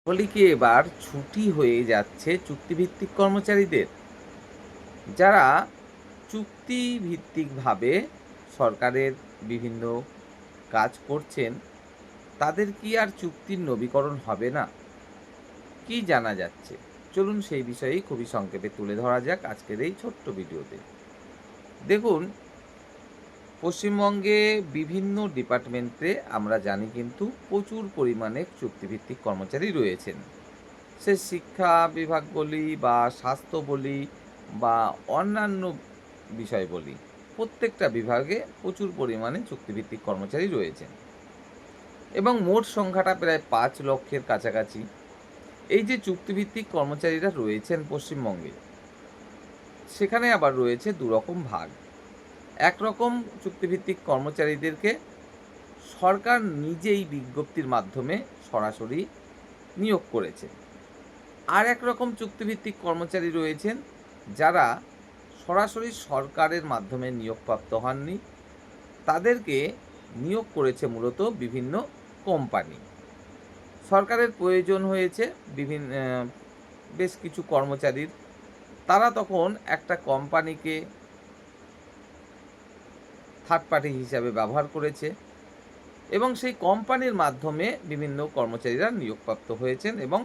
বলি কি এবার ছুটি হয়ে যাচ্ছে চুক্তিভিত্তিক কর্মচারীদের, যারা চুক্তিভিত্তিকভাবে সরকারের বিভিন্ন কাজ করছেন, তাদের কি আর চুক্তির নবীকরণ হবে না? কি জানা যাচ্ছে? চলুন সেই বিষয়েই খুবই সংক্ষেপে তুলে ধরা যাক আজকের এই ছোট্ট ভিডিওতে। দেখুন, পশ্চিমবঙ্গে বিভিন্ন ডিপার্টমেন্টে আমরা জানি কিন্তু প্রচুর পরিমাণে চুক্তিভিত্তিক কর্মচারী রয়েছেন। সে শিক্ষা বিভাগ বলি বা স্বাস্থ্য বলি বা অন্যান্য বিষয় বলি, প্রত্যেকটা বিভাগে প্রচুর পরিমাণে চুক্তিভিত্তিক কর্মচারী রয়েছেন এবং মোট সংখ্যাটা প্রায় 5 লক্ষের কাছাকাছি। এই যে চুক্তিভিত্তিক কর্মচারীরা রয়েছেন পশ্চিমবঙ্গে, সেখানে আবার রয়েছে দুরকম ভাগ। একরকম চুক্তিভিত্তিক কর্মচারীদেরকে সরকার নিজেই বিজ্ঞপ্তির মাধ্যমে সরাসরি নিয়োগ করেছে। আর একরকম চুক্তিভিত্তিক কর্মচারী রয়েছেন যারা সরাসরি সরকারের মাধ্যমে নিয়োগপ্রাপ্ত হননি, তাদেরকে নিয়োগ করেছে মূলত বিভিন্ন কোম্পানি। সরকারের প্রয়োজন হয়েছে বেশ কিছু কর্মচারীর, তারা তখন একটা কোম্পানিকে থার্ড পার্টি হিসাবে ব্যবহার করেছে এবং সেই কোম্পানির মাধ্যমে বিভিন্ন কর্মচারীরা নিয়োগপ্রাপ্ত হয়েছেন এবং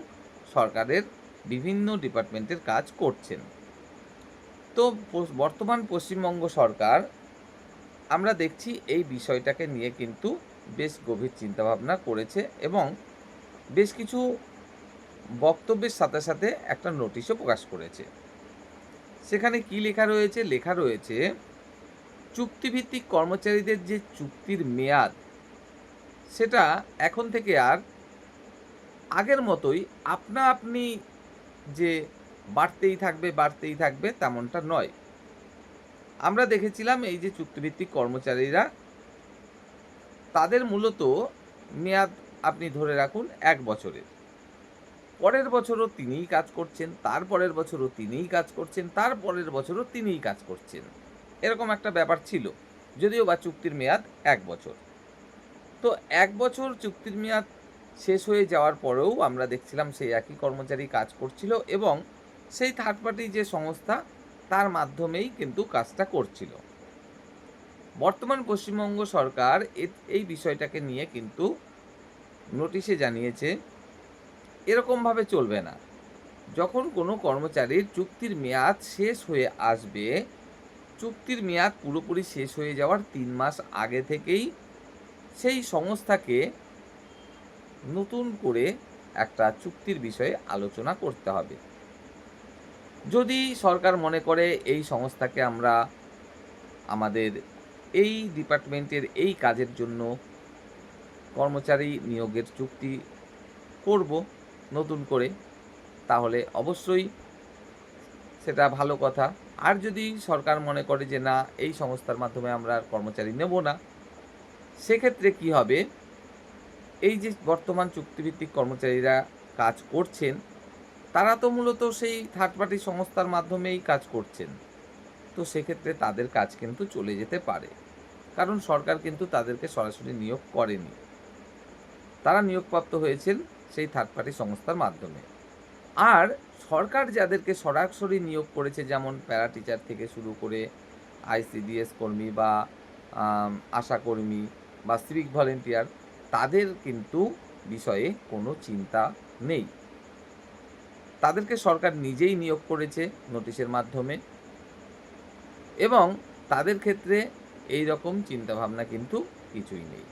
সরকারের বিভিন্ন ডিপার্টমেন্টের কাজ করছেন। তো বর্তমান পশ্চিমবঙ্গ সরকার, আমরা দেখছি এই বিষয়টাকে নিয়ে কিন্তু বেশ গভীর চিন্তাভাবনা করেছে এবং বেশ কিছু বক্তব্যের সাথে সাথে একটা নোটিশও প্রকাশ করেছে। সেখানে কি লেখা রয়েছে? লেখা রয়েছে, চুক্তিভিত্তিক কর্মচারীদের যে চুক্তির মেয়াদ, সেটা এখন থেকে আর আগের মতোই আপনা আপনি যে বাড়তেই থাকবে তেমনটা নয়। আমরা দেখেছিলাম এই যে চুক্তিভিত্তিক কর্মচারীরা, তাদের মূলত মেয়াদ আপনি ধরে রাখুন ১ বছরের। পরের বছরও তিনিই কাজ করছেন, তারপরের বছরও তিনিই কাজ করছেন, তারপরের বছরও তিনিই কাজ করছেন। এরকম একটা ব্যাপার ছিল। যদিও বা চুক্তির মেয়াদ ১ বছর। তো ১ বছর চুক্তির মেয়াদ শেষ হয়ে যাওয়ার পরেও আমরা দেখছিলাম সেই একই কর্মচারী কাজ করছিল এবং সেই থার্ড পার্টি যে সংস্থা, তার মাধ্যমেই কিন্তু কাজটা করছিল। বর্তমান পশ্চিমবঙ্গ সরকার এই বিষয়টাকে নিয়ে কিন্তু নোটিশে জানিয়েছে, এরকমভাবে চলবে না। যখন কোনো কর্মচারীর চুক্তির মেয়াদ শেষ হয়ে আসবে, চুক্তির মেয়াদ পুরোপুরি শেষ হয়ে যাওয়ার ৩ মাস আগে থেকেই সেই সংস্থাকে নতুন করে একটা চুক্তির বিষয়ে আলোচনা করতে হবে। যদি সরকার মনে করে এই সংস্থাকে আমরা আমাদের এই ডিপার্টমেন্টের এই কাজের জন্য কর্মচারী নিয়োগের চুক্তি করব নতুন করে, তাহলে অবশ্যই সেটা ভালো কথা। আর যদি সরকার মনে করে যে না, এই সংস্থার মাধ্যমে আমরা আর কর্মচারী নেব না, সেক্ষেত্রে কি হবে? এই যে বর্তমান চুক্তিভিত্তিক কর্মচারীরা কাজ করছেন, তারা তো মূলত সেই থার্ড পার্টি সংস্থার মাধ্যমেই কাজ করছেন। তো সেক্ষেত্রে তাদের কাজ কিন্তু চলে যেতে পারে। কারণ সরকার কিন্তু তাদেরকে সরাসরি নিয়োগ করেনি। তারা নিয়োগপ্রাপ্ত হয়েছেন সেই থার্ড পার্টি সংস্থার মাধ্যমে। আর সরকার যাদেরকে সরাসরি নিয়োগ করেছে, যেমন প্যারা টিচার থেকে শুরু করে আইসিডিএস কর্মী বা আশাকর্মী বা সিভিক ভলেন্টিয়ার, তাদের কিন্তু বিষয়ে কোনো চিন্তা নেই। তাদেরকে সরকার নিজেই নিয়োগ করেছে নোটিশের মাধ্যমে এবং তাদের ক্ষেত্রে এই রকম চিন্তাভাবনা কিন্তু কিছুই নেই।